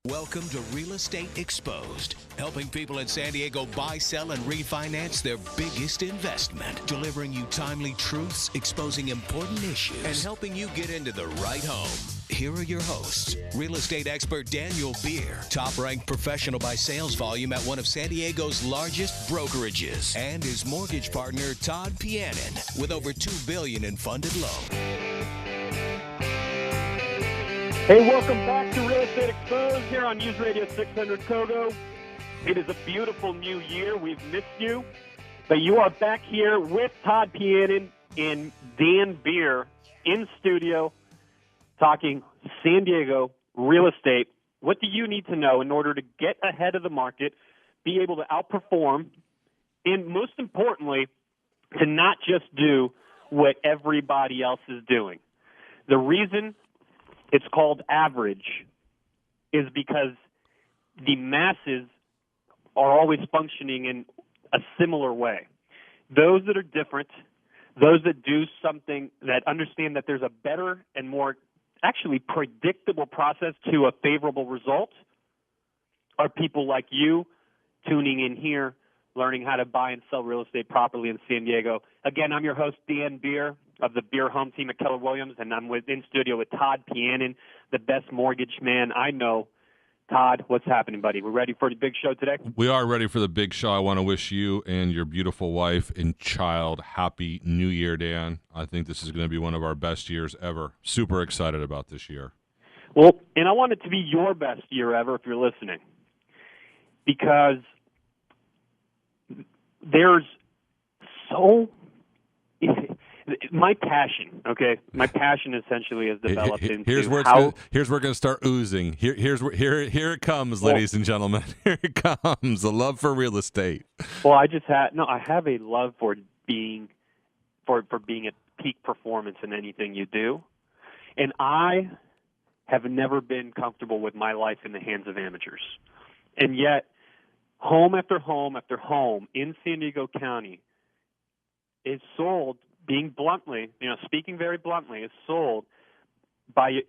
Welcome to Real Estate Exposed, helping people in San Diego buy, sell, and refinance their biggest investment, delivering you timely truths, exposing important issues, and helping you get into the right home. Here are your hosts, real estate expert Daniel Beer, top-ranked professional by sales volume at one of San Diego's largest brokerages, and his mortgage partner, Todd Pianin, with over $2 billion in funded loans. Hey, welcome back to Real Estate Exposed here on News Radio 600 Kogo. It is a beautiful new year. We've missed you, but you are back here with Todd Pianin and Dan Beer in studio talking San Diego real estate. What do you need to know in order to get ahead of the market, be able to outperform, and most importantly, to not just do what everybody else is doing? The reason it's called average is because the masses are always functioning in a similar way. Those that are different, those that do something that understand that there's a better and more actually predictable process to a favorable result are people like you tuning in here, learning how to buy and sell real estate properly in San Diego. Again, I'm your host, Dan Beer, of the Beer Home Team at Keller Williams, and I'm in studio with Todd Pianin, the best mortgage man I know. Todd, what's happening, buddy? We're ready for the big show today? We are ready for the big show. I want to wish you and your beautiful wife and child happy New Year, Dan. I think this is going to be one of our best years ever. Super excited about this year. Well, and I want it to be your best year ever if you're listening, because there's so my passion, okay? My passion essentially has developed into here's where we're going to start oozing. Here it comes, ladies and gentlemen. Here it comes. The love for real estate. Well, I have a love for being at peak performance in anything you do. And I have never been comfortable with my life in the hands of amateurs. And yet, home after home after home in San Diego County is sold, speaking very bluntly, is sold by,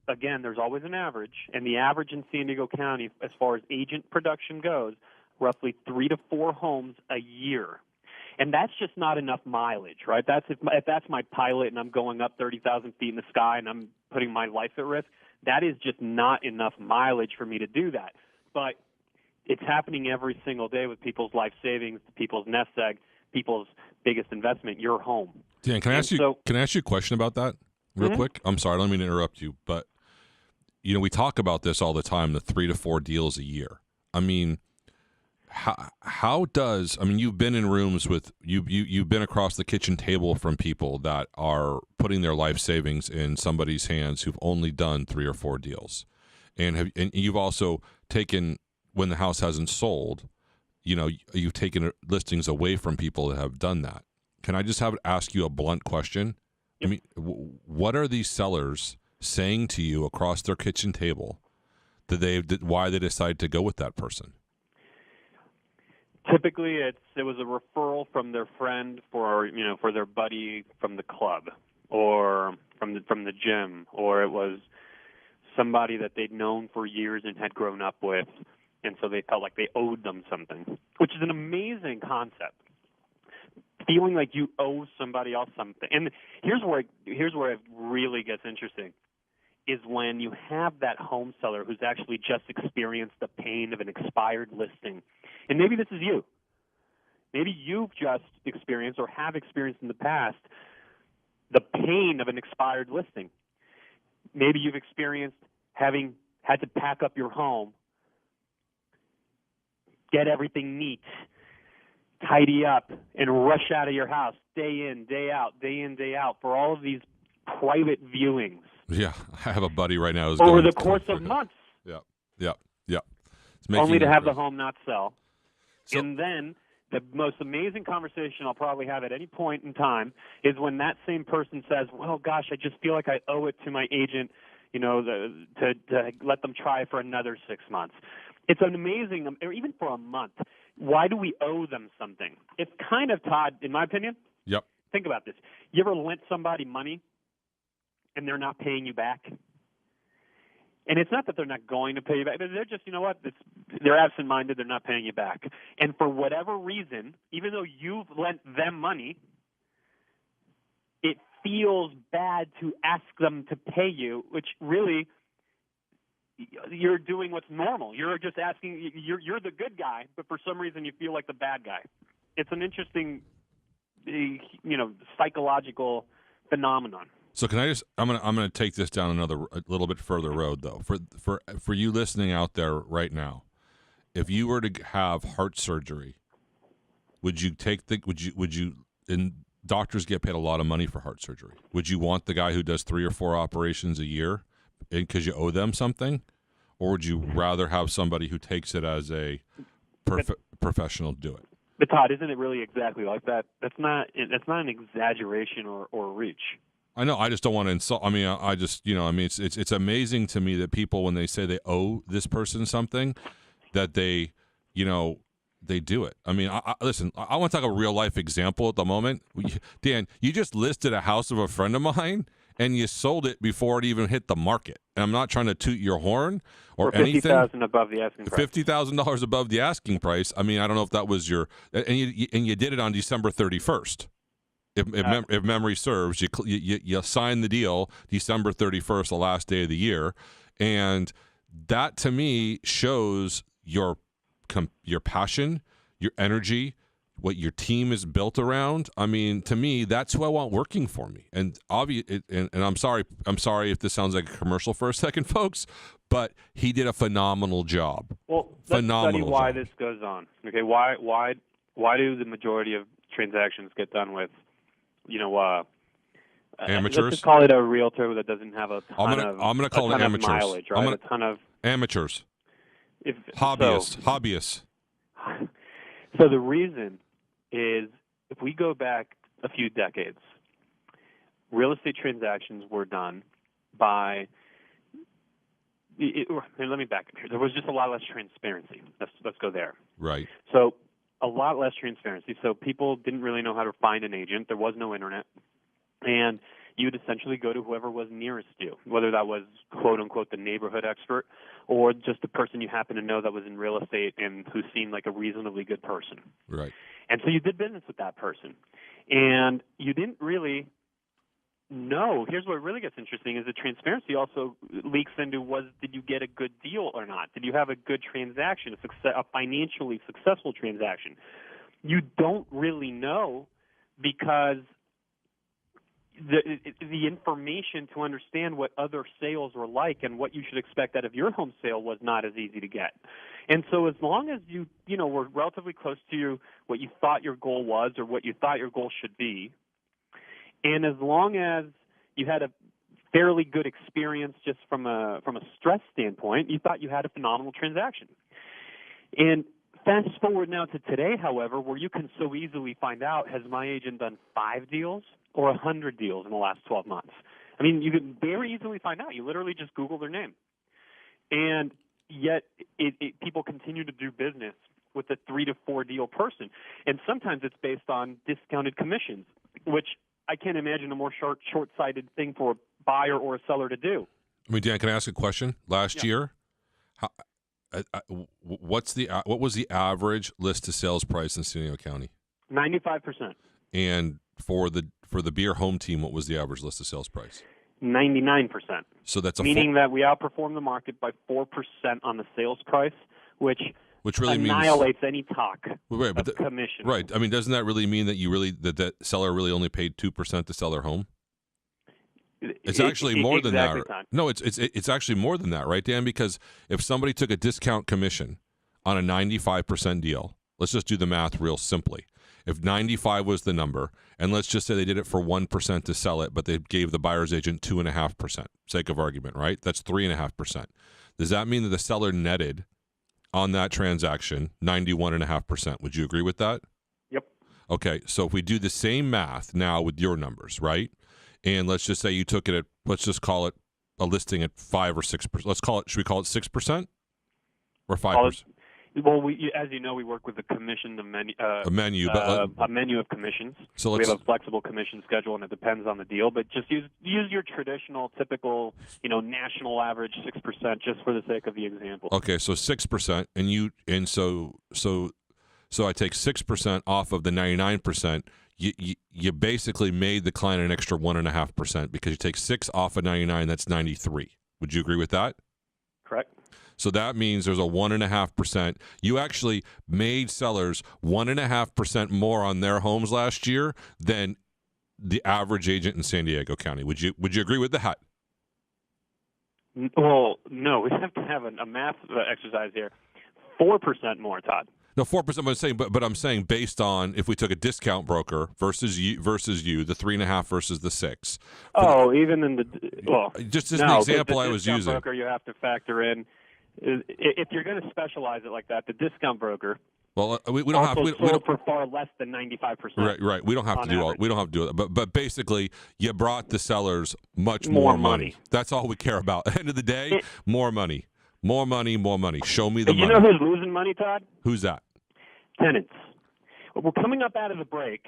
again, there's always an average, and the average in San Diego County, as far as agent production goes, roughly 3 to 4 homes a year. And that's just not enough mileage, right? That's if that's my pilot and I'm going up 30,000 feet in the sky and I'm putting my life at risk, that is just not enough mileage for me to do that. But it's happening every single day with people's life savings, people's nest egg, people's biggest investment, your home. Dan, can I ask you a question about that real quick? I'm sorry, I don't mean to interrupt you, but we talk about this all the time, the 3 to 4 deals a year. I mean, you've been in rooms with you've been across the kitchen table from people that are putting their life savings in somebody's hands who've only done 3 or 4 deals. And you've also taken, when the house hasn't sold, you've taken listings away from people that have done that. Can I just ask you a blunt question? Yep. I mean, what are these sellers saying to you across their kitchen table why they decide to go with that person? Typically, it was a referral from their friend for their buddy from the club or from the gym, or it was somebody that they'd known for years and had grown up with. And so they felt like they owed them something, which is an amazing concept. Feeling like you owe somebody else something. And here's where it really gets interesting, is when you have that home seller who's actually just experienced the pain of an expired listing. And maybe this is you. Maybe you've just experienced or have experienced in the past the pain of an expired listing. Maybe you've experienced having had to pack up your home, get everything neat, tidy up, and rush out of your house day in, day out for all of these private viewings. Yeah, I have a buddy right now who's over the course of months. Yeah. Only to have the home not sell. So, and then the most amazing conversation I'll probably have at any point in time is when that same person says, well, gosh, I just feel like I owe it to my agent, to let them try for another 6 months. It's an amazing, or even for a month. Why do we owe them something? It's kind of, Todd, in my opinion. Yep. Think about this. You ever lent somebody money and they're not paying you back? And it's not that they're not going to pay you back. They're just, you know what, they're absent-minded. They're not paying you back. And for whatever reason, even though you've lent them money, it feels bad to ask them to pay you, which really you're doing what's normal. You're just asking, you're the good guy, but for some reason you feel like the bad guy. It's an interesting, psychological phenomenon. So can I just? I'm gonna take this down a little bit further road though. For you listening out there right now, if you were to have heart surgery, would you and doctors get paid a lot of money for heart surgery. Would you want the guy who does 3 or 4 operations a year because you owe them something, or would you rather have somebody who takes it as a professional do it? But Todd, isn't it really exactly like that? That's not an exaggeration or reach. I know. I just don't want to insult. I mean, it's amazing to me that people, when they say they owe this person something, that they do it. I mean, listen, I want to talk a real life example at the moment. Dan, you just listed a house of a friend of mine and you sold it before it even hit the market. And I'm not trying to toot your horn or anything. $50,000 above the asking price. $50,000 above the asking price. I mean, I don't know if that was and you did it on December 31st. If memory serves, you signed the deal December 31st, the last day of the year, and that to me shows your passion, your energy, what your team is built around. I mean, to me, that's who I want working for me. And and I'm sorry if this sounds like a commercial for a second, folks, but he did a phenomenal job. Well, let's study why this goes on. Okay, why do the majority of transactions get done with amateurs? Let's just call it a realtor that doesn't have a ton I'm going to call it amateurs. Mileage, right? A ton of amateurs. Hobbyists. So the reason is, if we go back a few decades, real estate transactions were done by let me back up here. There was just a lot less transparency. Let's go there. Right. So a lot less transparency. So people didn't really know how to find an agent. There was no internet. And you would essentially go to whoever was nearest you, whether that was, quote unquote, the neighborhood expert or just the person you happen to know that was in real estate and who seemed like a reasonably good person. Right. And so you did business with that person. And you didn't really know. Here's what really gets interesting is the transparency also leaks into did you get a good deal or not? Did you have a good transaction, a financially successful transaction? You don't really know because the information to understand what other sales were like and what you should expect out of your home sale was not as easy to get. And so as long as you were relatively close to what you thought your goal was or what you thought your goal should be, and as long as you had a fairly good experience just from a stress standpoint, you thought you had a phenomenal transaction. And fast forward now to today, however, where you can so easily find out, has my agent done 5 deals or 100 deals in the last 12 months? I mean, you can very easily find out. You literally just Google their name. And yet people continue to do business with a 3 to 4 deal person. And sometimes it's based on discounted commissions, which I can't imagine a more short-sighted thing for a buyer or a seller to do. I mean, Dan, can I ask a question? Last year, what was the average list to sales price in San Diego County? 95%. And for the beer home team, what was the average list to sales price? 99%. So that's meaning that we outperform the market by 4% on the sales price, which really annihilates any talk of commission. Right. I mean, doesn't that really mean that that seller really only paid 2% to sell their home? It's actually more than that. No, it's actually more than that, right, Dan? Because if somebody took a discount commission on a 95% deal, let's just do the math real simply. If 95 was the number, and let's just say they did it for 1% to sell it, but they gave the buyer's agent 2.5%, sake of argument, right? That's 3.5%. Does that mean that the seller netted on that transaction 91.5%? Would you agree with that? Yep. Okay, so if we do the same math now with your numbers, right? And let's just say you took it let's just call it a listing at 5 or 6%. Should we call it 6% or 5%? Well, as you know, we work with a commission, A menu, but a menu of commissions. So we let's- have a flexible commission schedule, and it depends on the deal. But just use your traditional, typical, national average 6%, just for the sake of the example. okay, so 6%, so I take 6% off of the 99%. You basically made the client an extra 1.5% because you take 6 off of 99. That's 93. Would you agree with that? Correct. So that means there's a 1.5%. You actually made sellers 1.5% more on their homes last year than the average agent in San Diego County. Would you agree with that? Well, no, we have to have a math exercise here. 4% more, Todd. No, 4%. I'm saying, but I'm saying based on if we took a discount broker versus you, the 3.5 versus the 6. Even in the Just as an example, I was discount using. broker, you have to factor in if you're going to specialize it like that. The discount broker. Well, we don't have we sold don't, for far less than 95%. Right. We don't have to do all. average. We don't have to do that. But basically, you brought the sellers much More more money. That's all we care about. At the end of the day, more money. More money, more money. Show me the You money. know who's losing money, Todd? Who's that? Tenants. We're coming up out of the break.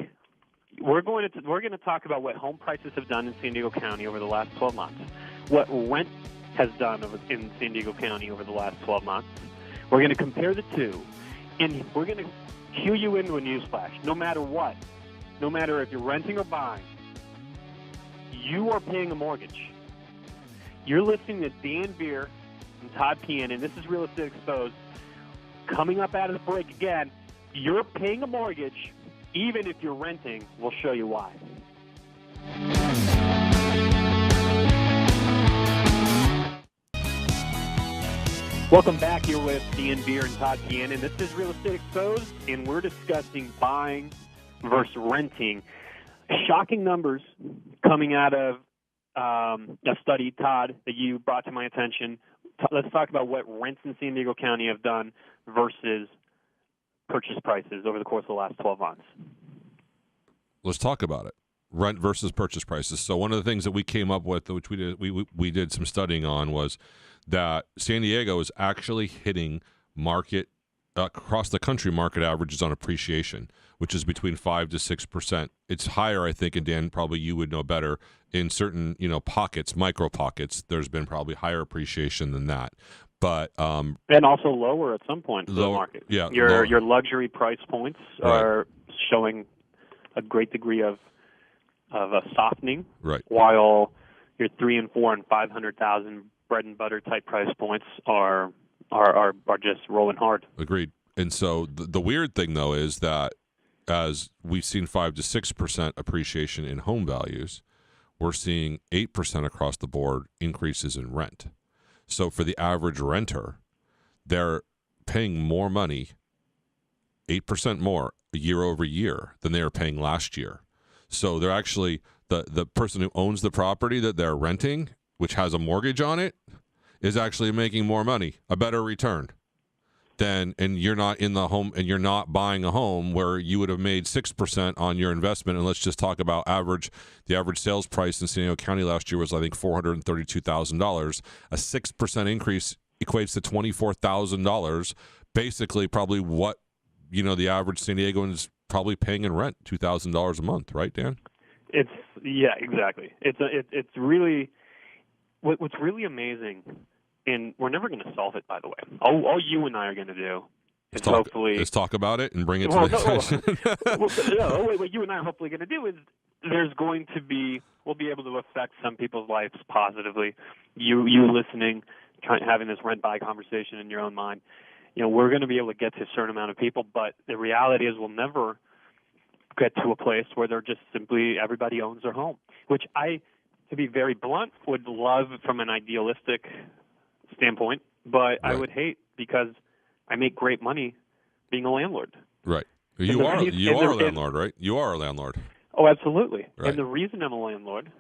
We're going to talk about what home prices have done in San Diego County over the last 12 months, what rent has done in San Diego County over the last 12 months. We're going to compare the two, and we're going to cue you into a newsflash. No matter what, no matter if you're renting or buying, you are paying a mortgage. You're listening to Dan Beer and Todd Pian, and this is Real Estate Exposed. Coming up out of the break again, you're paying a mortgage, even if you're renting. We'll show you why. Welcome back here with Dan Beer and Todd Pian, and this is Real Estate Exposed, and we're discussing buying versus renting. Shocking numbers coming out of a study, Todd, that you brought to my attention. Let's talk about what rents in San Diego County have done versus purchase prices over the course of the last 12 months. Let's talk about it. Rent versus purchase prices. So one of the things that we came up with, which we did some studying on, was that San Diego is actually hitting market across the country market averages on appreciation, which is between 5 to 6%. It's higher, I think, and Dan, probably you would know better, in certain pockets, micro pockets. There's been probably higher appreciation than that. But and also lower at some point in the market. Yeah, your luxury price points are showing a great degree of a softening, right? While your $300,000 and $400,000 and $500,000 bread and butter type price points are just rolling hard. Agreed. And so the weird thing though is that as we've seen 5 to 6% appreciation in home values, we're seeing 8% across the board increases in rent. So for the average renter, they're paying more money, 8% more year over year than they were paying last year. So they're actually, the person who owns the property that they're renting, which has a mortgage on it, is actually making more money, a better return. And you're not in the home, and you're not buying a home where you would have made 6% on your investment. And let's just talk about the average sales price in San Diego County last year was, I think, $432,000. A 6% increase equates to $24,000. Basically, probably what the average San Diegoan is probably paying in rent, $2,000 a month, right, Dan? Exactly. It's really what's really amazing. And we're never going to solve it, by the way. All you and I are going to do is let's talk about it and bring it to the what you and I are hopefully going to do is we'll be able to affect some people's lives positively. You listening, having this rent-buy conversation in your own mind. We're going to be able to get to a certain amount of people, but the reality is we'll never get to a place where they're just simply everybody owns their home, which I, to be very blunt, would love from an idealistic standpoint, but right. I would hate because I make great money being a landlord. Right. You are a landlord, right? You are a landlord. Oh, absolutely. Right. And the reason I'm a landlord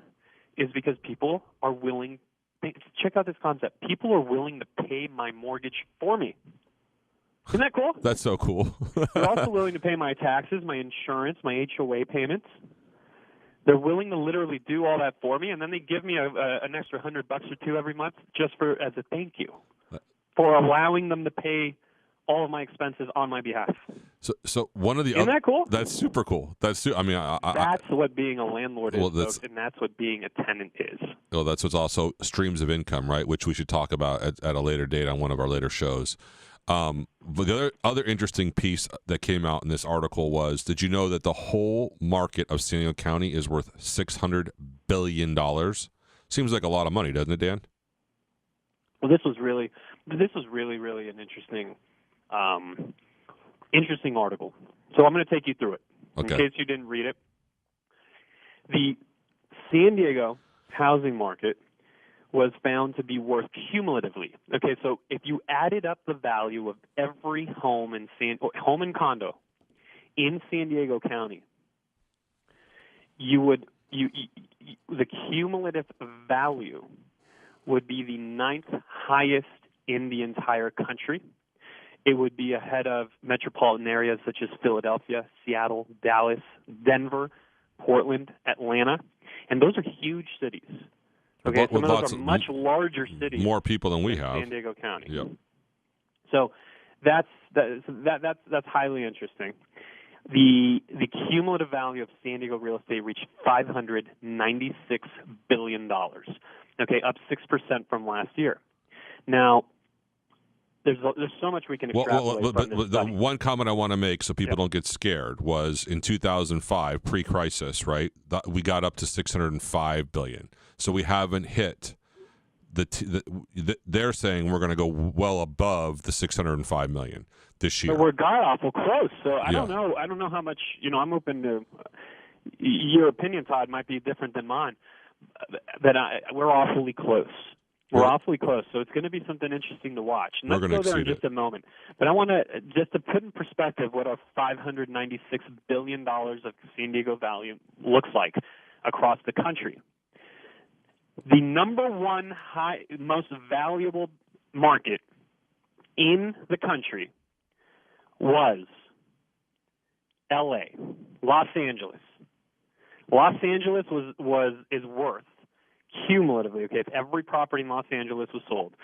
is because people are willing – check out this concept. People are willing to pay my mortgage for me. Isn't that cool? That's so cool. They're also willing to pay my taxes, my insurance, my HOA payments. They're willing to literally do all that for me, and then they give me an extra $100 or $2 every month just as a thank you for allowing them to pay all of my expenses on my behalf. So one of the Isn't that cool? That's super cool. That's what being a landlord is, folks, and that's what being a tenant is. Well, that's what's also streams of income, right? Which we should talk about at a later date on one of our later shows. But the other interesting piece that came out in this article was: did you know that the whole market of San Diego County is worth $600 billion? Seems like a lot of money, doesn't it, Dan? Well, this was really an interesting article. So I'm going to take you through it in case you didn't read it. The San Diego housing market was found to be worth cumulatively. Okay, so if you added up the value of every home and condo in San Diego County, the cumulative value would be the 9th highest in the entire country. It would be ahead of metropolitan areas such as Philadelphia, Seattle, Dallas, Denver, Portland, Atlanta, and those are huge cities. Okay, some of those are much larger cities. More people than we have. San Diego County. Yep. So that's highly interesting. The cumulative value of San Diego real estate reached $596 billion. Okay, up 6% from last year. Now, there's so much we can extrapolate from this study. The one comment I want to make so people don't get scared was in 2005, pre-crisis, right? We got up to $605 billion. So we haven't hit they're saying we're going to go well above the $605 million this year. So we're god-awful close. So I don't know how much, I'm open to your opinion, Todd, might be different than mine. But we're awfully close. We're awfully close, so it's going to be something interesting to watch. And let's go there in just a moment. But I want to just to put in perspective what our $596 billion of San Diego value looks like across the country. The number one most valuable market in the country was L.A., Los Angeles. Los Angeles is worth cumulatively, if every property in Los Angeles was sold,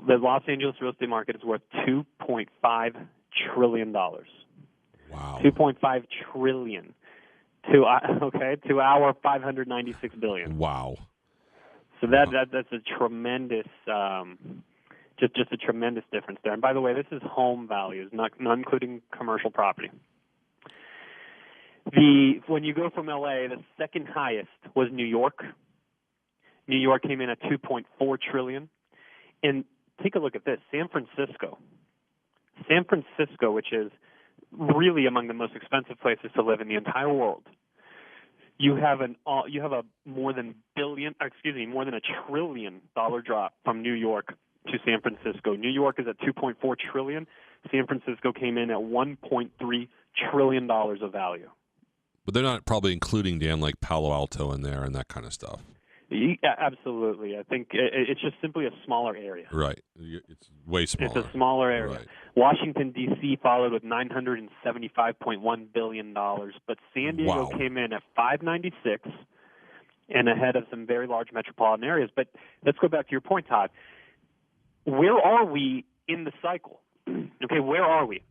the Los Angeles real estate market is worth $2.5 trillion. Wow. $2.5 trillion to our $596 billion. Wow. So that's a tremendous, just a tremendous difference there. And by the way, this is home values, not including commercial property. When you go from LA, the second highest was New York. New York came in at $2.4 trillion. And take a look at this, San Francisco, which is really among the most expensive places to live in the entire world. You have more than $1 trillion drop from New York to San Francisco. New York is at $2.4 trillion. San Francisco came in at $1.3 trillion of value. But they're not probably including, Dan, like Palo Alto in there and that kind of stuff. Yeah, absolutely. I think it's just simply a smaller area. Right. It's way smaller. It's a smaller area. Right. Washington, D.C. followed with $975.1 billion, but San Diego came in at $596 and ahead of some very large metropolitan areas. But let's go back to your point, Todd. Where are we in the cycle? Okay, where are we?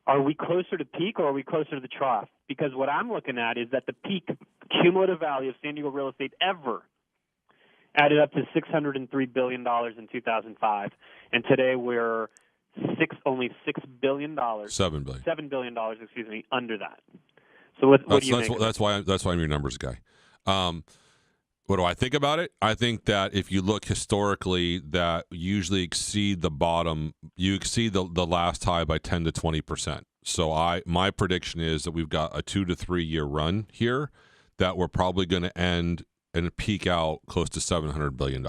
Are we closer to peak or are we closer to the trough? Because what I'm looking at is that the peak cumulative value of San Diego real estate ever added up to $603 billion in 2005, and today we're only $6 billion. $7 billion, under that. So what do you think? That's why I'm your numbers guy. What do I think about it? I think that if you look historically, that usually exceed the bottom. You exceed the last high by 10 to 20%. So my prediction is that we've got a 2 to 3 year run here that we're probably going to end and peak out close to $700 billion.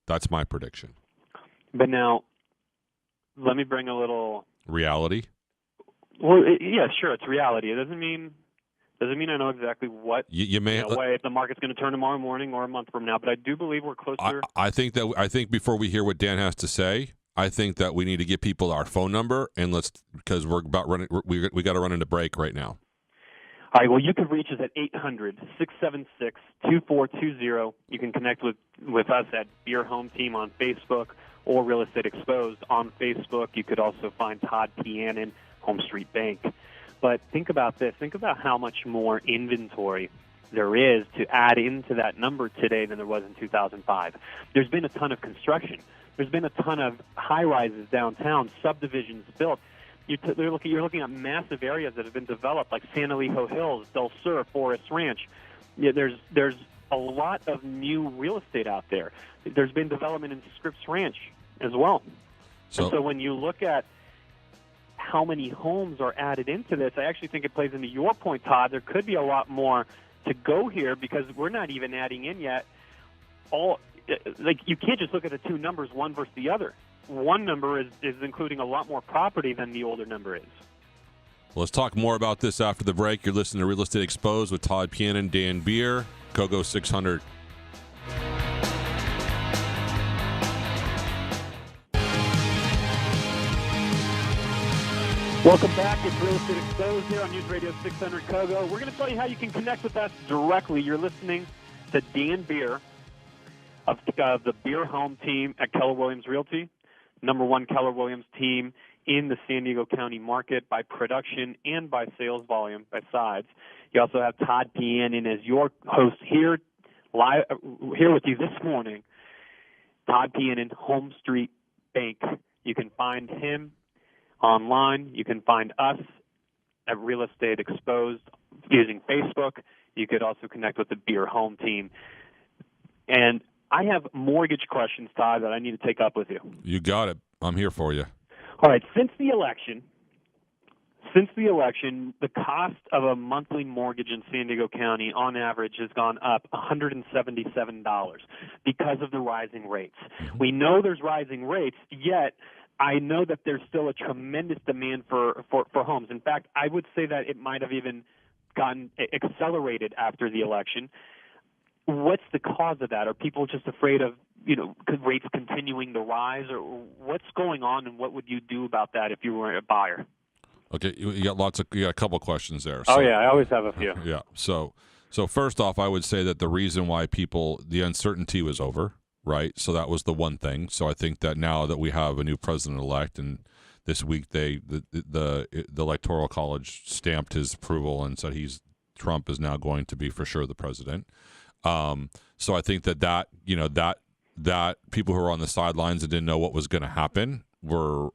That's my prediction. But now, let me bring a little reality. Well, yeah, sure, it's reality. It doesn't mean I know exactly what way if the market's going to turn tomorrow morning or a month from now. But I do believe we're closer. I think before we hear what Dan has to say, I think that we need to give people our phone number and because we're about running. We got to run into break right now. All right, well, you can reach us at 800-676-2420. You can connect with us at Beer Home Team on Facebook or Real Estate Exposed on Facebook. You could also find Todd Pianin, Home Street Bank. But think about this. Think about how much more inventory there is to add into that number today than there was in 2005. There's been a ton of construction. There's been a ton of high-rises downtown, subdivisions built. You're looking at massive areas that have been developed, like San Elijo Hills, Del Sur, Forest Ranch. Yeah, there's a lot of new real estate out there. There's been development in Scripps Ranch as well. So when you look at how many homes are added into this, I actually think it plays into your point, Todd. There could be a lot more to go here because we're not even adding in yet you can't just look at the two numbers, one versus the other. One number is including a lot more property than the older number is. Well, let's talk more about this after the break. You're listening to Real Estate Exposed with Todd Pianin, Dan Beer, KOGO 600. Welcome back. It's Real Estate Exposed here on News Radio 600 KOGO. We're going to tell you how you can connect with us directly. You're listening to Dan Beer of the Beer Home team at Keller Williams Realty, number one Keller Williams team in the San Diego County market by production and by sales volume, by sides. You also have Todd Pianin as your host here with you this morning. Todd Pianin, Home Street Bank. You can find him online. You can find us at Real Estate Exposed using Facebook. You could also connect with the Beer Home team. And I have mortgage questions, Todd, that I need to take up with you. You got it. I'm here for you. All right. Since the election, the cost of a monthly mortgage in San Diego County, on average, has gone up $177 because of the rising rates. Mm-hmm. We know there's rising rates, yet I know that there's still a tremendous demand for homes. In fact, I would say that it might have even gotten accelerated after the election. What's the cause of that? Are people just afraid of, rates continuing to rise, or what's going on, and what would you do about that if you were a buyer? Okay, you got a couple questions there. So, I always have a few. Yeah. So first off, I would say that the reason why the uncertainty was over, right? So that was the one thing. So I think that now that we have a new president-elect, and this week the Electoral College stamped his approval and said Trump is now going to be for sure the president. So I think that people who were on the sidelines and didn't know what was going to happen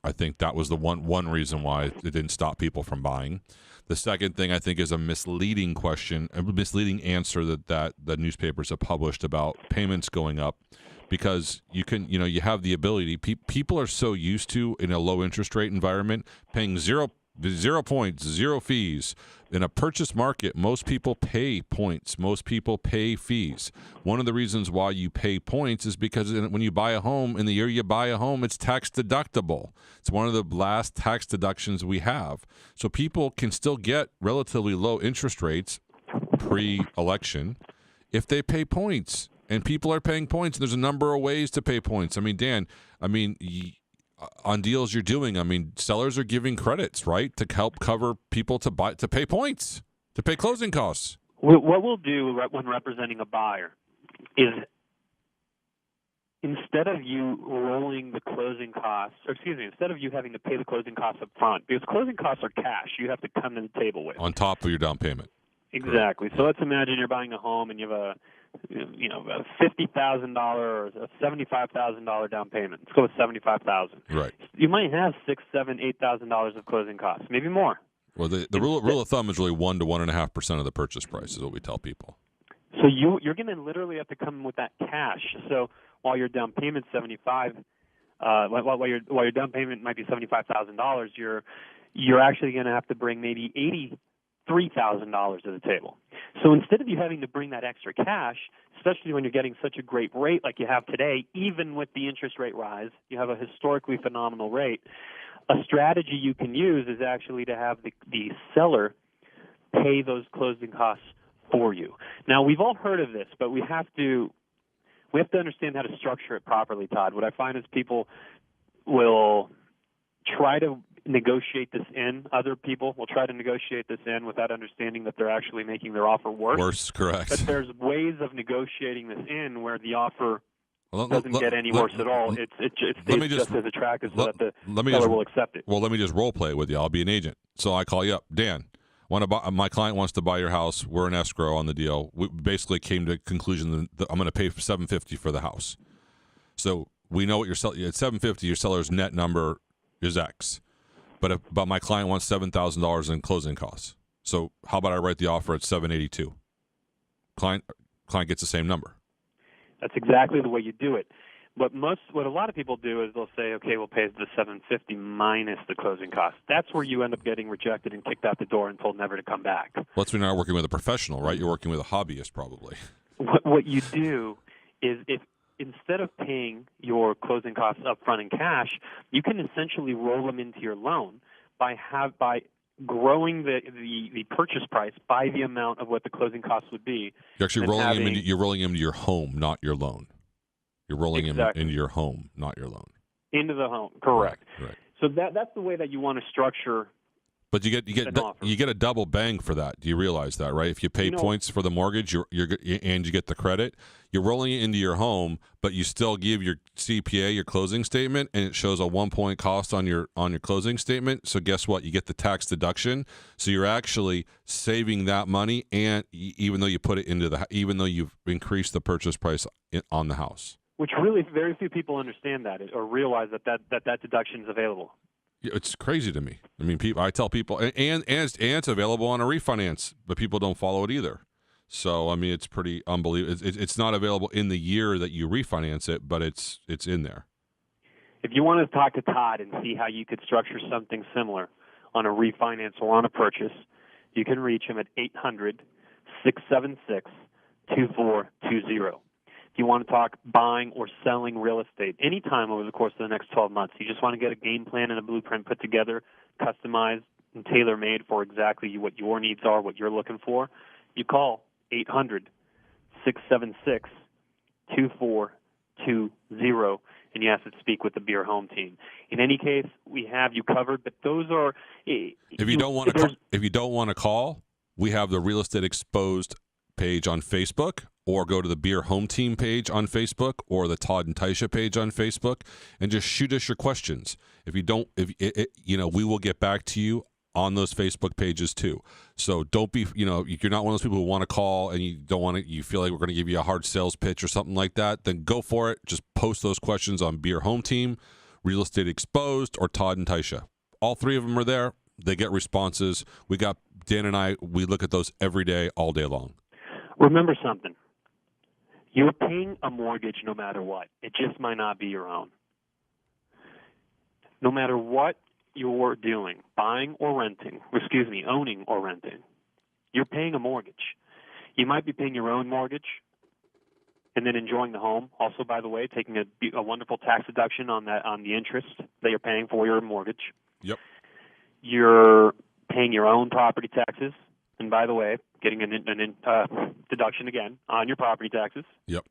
I think that was the one reason why it didn't stop people from buying. The second thing I think is a misleading answer that the newspapers have published about payments going up, because you have the ability. People are so used to, in a low interest rate environment, paying 0 points, 0 fees. In a purchase market, most people pay points. Most people pay fees. One of the reasons why you pay points is because when you buy a home, in the year you buy a home, it's tax deductible. It's one of the last tax deductions we have. So people can still get relatively low interest rates pre-election if they pay points. And people are paying points. There's a number of ways to pay points. I mean, Dan, on deals you're doing, sellers are giving credits, right, to help cover people to pay points, to pay closing costs. What we'll do when representing a buyer is, instead of you rolling the closing costs, instead of you having to pay the closing costs up front, because closing costs are cash you have to come to the table with. On top of your down payment. Exactly. Correct. So let's imagine you're buying a home and you have a $50,000 or a $75,000 down payment. Let's go with $75,000. Right. You might have $6,000, $7,000, $8,000 of closing costs, maybe more. Well, the rule of thumb is really 1 to 1.5% of the purchase price is what we tell people. So you're going to literally have to come with that cash. So while your down payment's while your down payment might be $75,000, you're actually going to have to bring maybe $83,000 to the table. So instead of you having to bring that extra cash, especially when you're getting such a great rate like you have today, even with the interest rate rise, you have a historically phenomenal rate. A strategy you can use is actually to have the seller pay those closing costs for you. Now, we've all heard of this, but we have to understand how to structure it properly, Todd. What I find is people will try to negotiate this in. Other people will try to negotiate this in without understanding that they're actually making their offer worse. Worse, correct. But there's ways of negotiating this in where the offer doesn't get any worse at all. It stays just as attractive so that the seller will accept it. Well, let me just role play with you. I'll be an agent. So I call you up. Dan, my client wants to buy your house. We're in escrow on the deal. We basically came to the conclusion that I'm going to pay for $750 for the house. So we know what you're selling. At $750, your seller's net number is X. But my client wants $7,000 in closing costs. So how about I write the offer at $782? Client gets the same number. That's exactly the way you do it. What a lot of people do is they'll say, okay, we'll pay the $750 minus the closing costs. That's where you end up getting rejected and kicked out the door and told never to come back. Well, that's when you're not working with a professional, right? You're working with a hobbyist, probably. What you do is, if instead of paying your closing costs up front in cash, you can essentially roll them into your loan by growing the purchase price by the amount of what the closing costs would be. You're actually you're rolling them into your home, not your loan. You're rolling them into your home, not your loan. Into the home, correct. Right. So that's the way that you want to structure. But you get a double bang for that. Do you realize that, right? If you pay points for the mortgage, and you get the credit, you're rolling it into your home, but you still give your CPA your closing statement, and it shows a 1 point cost on your closing statement. So guess what? You get the tax deduction. So you're actually saving that money, and even though you put it into even though you've increased the purchase price on the house. Which really very few people understand that or realize that deduction is available. It's crazy to me. I mean, I tell people, and it's available on a refinance, but people don't follow it either. So, I mean, it's pretty unbelievable. It's not available in the year that you refinance it, but it's in there. If you want to talk to Todd and see how you could structure something similar on a refinance or on a purchase, you can reach him at 800-676-2420. If you want to talk buying or selling real estate anytime over the course of the next 12 months, you just want to get a game plan and a blueprint put together, customized and tailor-made for exactly what your needs are, what you're looking for, you call 800-676-2420, and you have to speak with the Beer Home team. In any case, we have you covered, but those are... If you don't want to call, we have the Real Estate Exposed page on Facebook, or go to the Beer Home Team page on Facebook, or the Todd and Taisha page on Facebook, and just shoot us your questions. If you don't, we will get back to you on those Facebook pages too. So don't be, you're not one of those people who want to call and you feel like we're going to give you a hard sales pitch or something like that, then go for it. Just post those questions on Beer Home Team, Real Estate Exposed, or Todd and Taisha. All three of them are there. They get responses. Dan and I, we look at those every day, all day long. Remember something. You're paying a mortgage no matter what. It just might not be your own. No matter what you're doing, owning or renting, you're paying a mortgage. You might be paying your own mortgage and then enjoying the home. Also, by the way, taking a wonderful tax deduction on the interest that you're paying for your mortgage. Yep. You're paying your own property taxes. And by the way, getting an deduction again on your property taxes. Yep.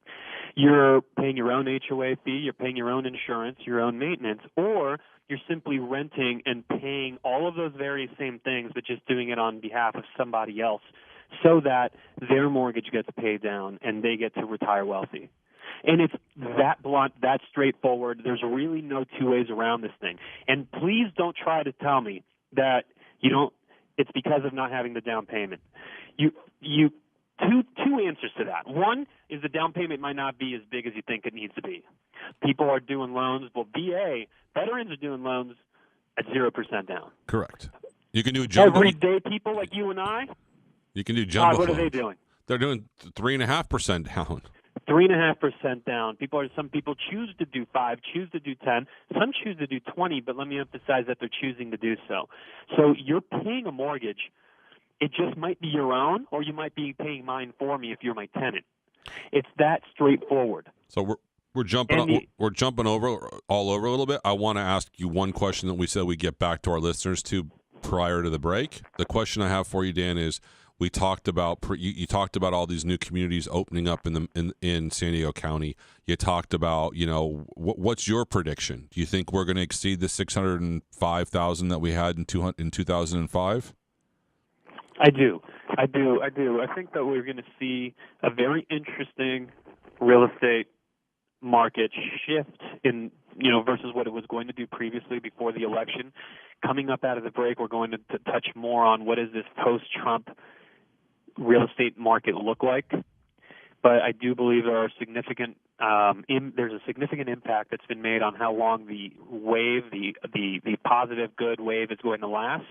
You're paying your own HOA fee. You're paying your own insurance, your own maintenance, or you're simply renting and paying all of those very same things, but just doing it on behalf of somebody else so that their mortgage gets paid down and they get to retire wealthy. And it's that blunt, that straightforward. There's really no two ways around this thing. And please don't try to tell me that it's because of not having the down payment. Two answers to that. One is the down payment might not be as big as you think it needs to be. People are doing loans. Well, veterans are doing loans at 0% down. Correct. You can do jumbo. Everyday people like you and I. You can do jumbo. What are they doing? They're doing 3.5% down. 3.5% down. Some people choose to do 5, choose to do 10. Some choose to do 20, but let me emphasize that they're choosing to do so. So you're paying a mortgage. It just might be your own, or you might be paying mine for me if you're my tenant. It's that straightforward. So we're jumping all over a little bit. I want to ask you one question that we said we get back to our listeners to prior to the break. The question I have for you, Dan, is we talked about you talked about all these new communities opening up in San Diego County. You talked about what's your prediction? Do you think we're going to exceed the 605,000 that we had in 2005? I do. I think that we're going to see a very interesting real estate market shift in, versus what it was going to do previously before the election. Coming up out of the break, we're going to touch more on what does this post-Trump real estate market look like. But I do believe there are there's a significant impact that's been made on how long the wave, the positive good wave, is going to last,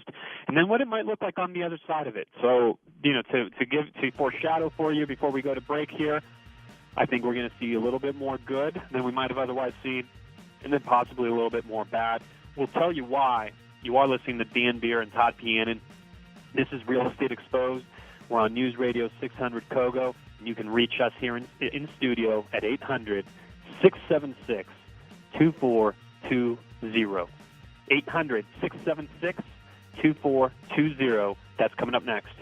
and then what it might look like on the other side of it. So, to foreshadow for you before we go to break here, I think we're going to see a little bit more good than we might have otherwise seen, and then possibly a little bit more bad. We'll tell you why. You are listening to Dan Beer and Todd Pianin. This is Real Estate Exposed. We're on News Radio 600 Kogo. You can reach us here in studio at 800-676-2420. 800-676-2420. That's coming up next.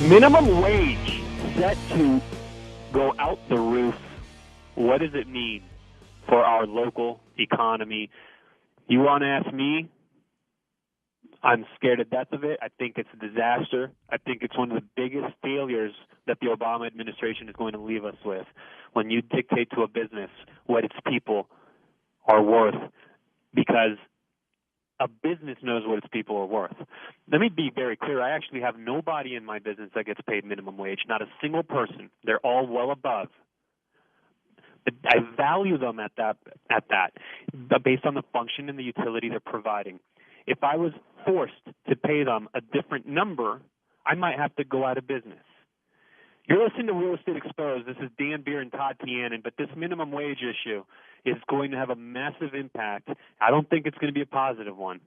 Minimum wage set to go out the roof. What does it mean for our local economy? You want to ask me? I'm scared to death of it. I think it's a disaster. I think it's one of the biggest failures that the Obama administration is going to leave us with, when you dictate to a business what its people are worth, because a business knows what its people are worth. Let me be very clear. I actually have nobody in my business that gets paid minimum wage, not a single person. They're all well above. But I value them at that, based on the function and the utility they're providing. If I was forced to pay them a different number, I might have to go out of business. You're listening to Real Estate Exposed. This is Dan Beer and Todd Pianin, but this minimum wage issue is going to have a massive impact. I don't think it's going to be a positive one.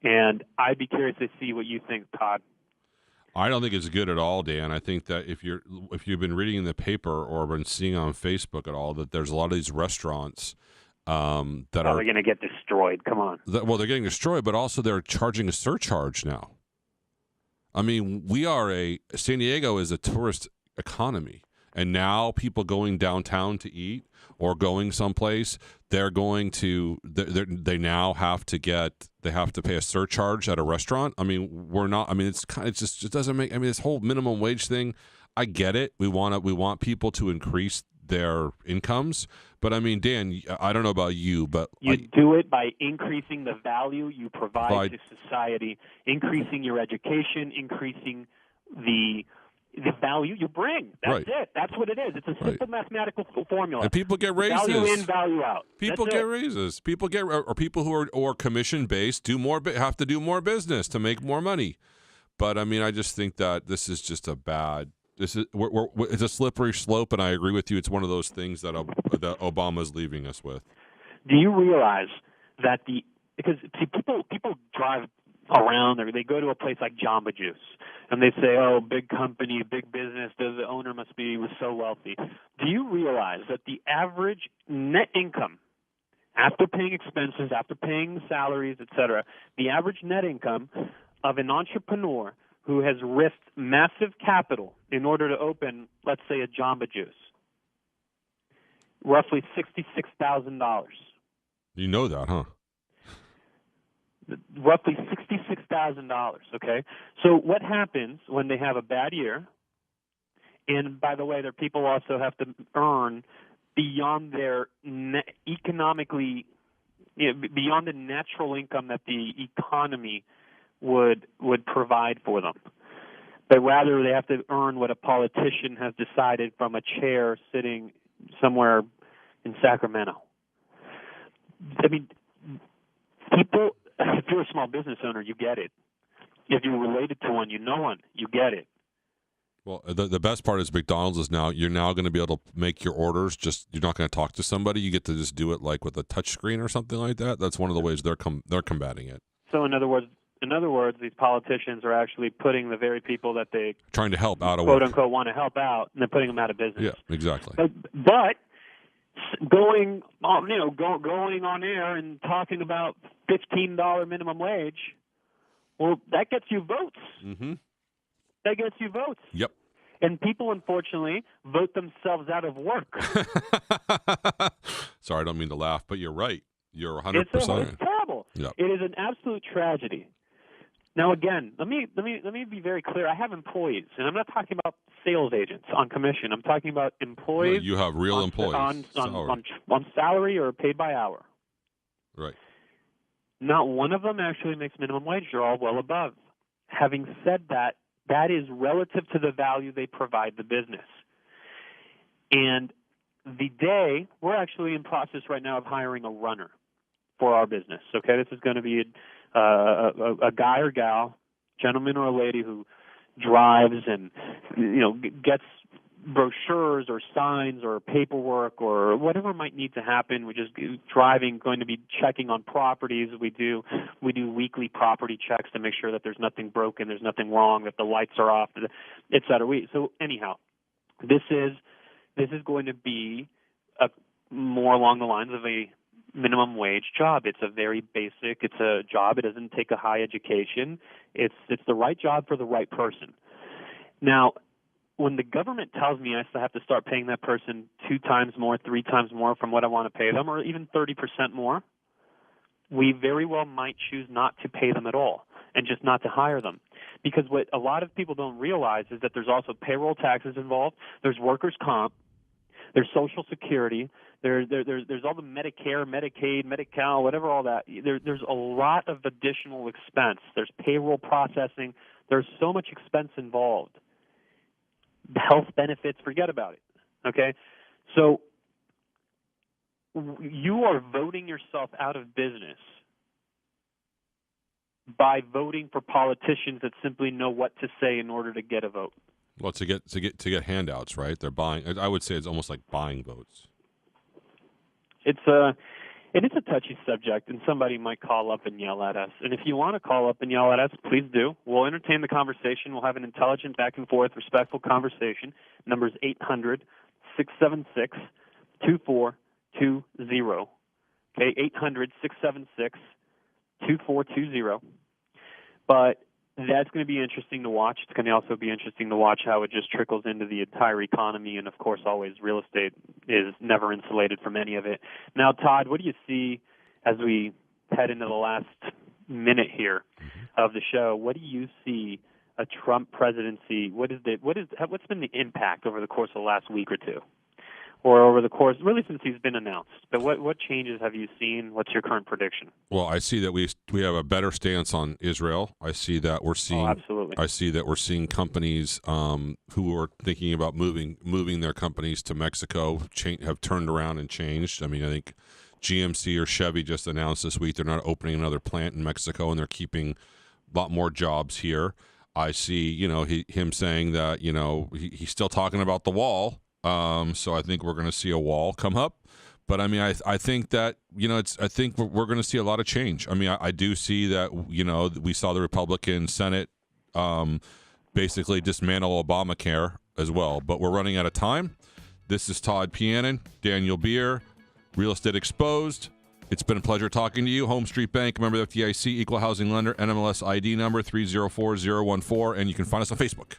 And I'd be curious to see what you think, Todd. I don't think it's good at all, Dan. I think that if you've been reading in the paper or been seeing on Facebook at all, that there's a lot of these restaurants that are they're going to get destroyed. Come on. They're getting destroyed, but also they're charging a surcharge now. I mean, San Diego is a tourist economy, and now people going downtown to eat or going someplace, they now have to pay a surcharge at a restaurant. I mean, it doesn't make, this whole minimum wage thing, I get it. We want people to increase their incomes, but I mean, Dan, I don't know about you, but you do it by increasing the value you provide to society, increasing your education, increasing the value you bring. That's it. That's what it is. It's a simple mathematical formula. And people get raises. Value in, value out. People get raises. People who are commission based have to do more business to make more money. But I mean, I just think that this is just it's a slippery slope, and I agree with you. It's one of those things that Obama's leaving us with. Do you realize that because people drive around, or they go to a place like Jamba Juice, and they say, "Oh, big company, big business. The owner was so wealthy." Do you realize that the average net income, after paying expenses, after paying salaries, etc., the average net income of an entrepreneur who has risked massive capital in order to open, let's say, a Jamba Juice, roughly $66,000. You know that, huh? Roughly $66,000, okay? So what happens when they have a bad year? And by the way, their people also have to earn beyond their beyond the natural income that the economy would provide for them. But rather, they have to earn what a politician has decided from a chair sitting somewhere in Sacramento. I mean, people, if you're a small business owner, you get it. If you're related to one, you know one, you get it. Well, the best part is McDonald's is you're now going to be able to make your orders. You're not going to talk to somebody. You get to just do it like with a touch screen or something like that. That's one of the ways they're combating it. So in other words, these politicians are actually putting the very people that they trying to help out of quote unquote want to help out, and they're putting them out of business. Yeah, exactly. But going on air and talking about $15 minimum wage, well, that gets you votes. Mm-hmm. That gets you votes. Yep. And people, unfortunately, vote themselves out of work. Sorry, I don't mean to laugh, but you're right. You're 100%. It's terrible. Yep. It is an absolute tragedy. Now, again, let me be very clear. I have employees, and I'm not talking about sales agents on commission. I'm talking about employees. No, you have real employees on salary or paid by hour. Right. Not one of them actually makes minimum wage. They're all well above. Having said that, that is relative to the value they provide the business. And we're actually in process right now of hiring a runner for our business. Okay, this is going to be a guy or gal, gentleman or a lady who drives and gets brochures or signs or paperwork or whatever might need to happen. We're just driving, going to be checking on properties. We do weekly property checks to make sure that there's nothing broken, there's nothing wrong, that the lights are off, et cetera. So anyhow, this is going to be more along the lines of a minimum wage job. It's it's a job. It doesn't take a high education. It's the right job for the right person. Now, when the government tells me I still have to start paying that person 2 times more, 3 times more from what I want to pay them, or even 30% more, we very well might choose not to pay them at all and just not to hire them. Because what a lot of people don't realize is that there's also payroll taxes involved, there's workers' comp, there's Social Security, there's all the Medicare, Medicaid, Medi-Cal, whatever, all that. There's a lot of additional expense. There's payroll processing. There's so much expense involved. Health benefits, forget about it. Okay? So you are voting yourself out of business by voting for politicians that simply know what to say in order to get a vote. Well, to get handouts, right? They're buying. I would say it's almost like buying votes. It's a touchy subject, and somebody might call up and yell at us. And if you want to call up and yell at us, please do. We'll entertain the conversation. We'll have an intelligent, back and forth, respectful conversation. Number is 800-676-2420. Okay, 800-676-2420. But that's going to be interesting to watch. It's going to also be interesting to watch how it just trickles into the entire economy. And, of course, always real estate is never insulated from any of it. Now, Todd, what do you see as we head into the last minute here of the show? What do you see a Trump presidency? What's been the impact over the course of the last week or two? Or over the course, really since he's been announced. But what changes have you seen? What's your current prediction? Well, I see that we have a better stance on Israel. I see that we're seeing. Oh, absolutely. I see that we're seeing companies who are thinking about moving their companies to Mexico have turned around and changed. I mean, I think GMC or Chevy just announced this week they're not opening another plant in Mexico and they're keeping a lot more jobs here. I see, him saying that, he's still talking about the wall. So I think we're going to see a wall come up, but I mean, I think that, I think we're going to see a lot of change. I mean, I do see that, we saw the Republican Senate, basically dismantle Obamacare as well, but we're running out of time. This is Todd Pianin, Daniel Beer, Real Estate Exposed. It's been a pleasure talking to you. Home Street Bank, member of the FDIC, equal housing lender, NMLS ID number 304014, and you can find us on Facebook.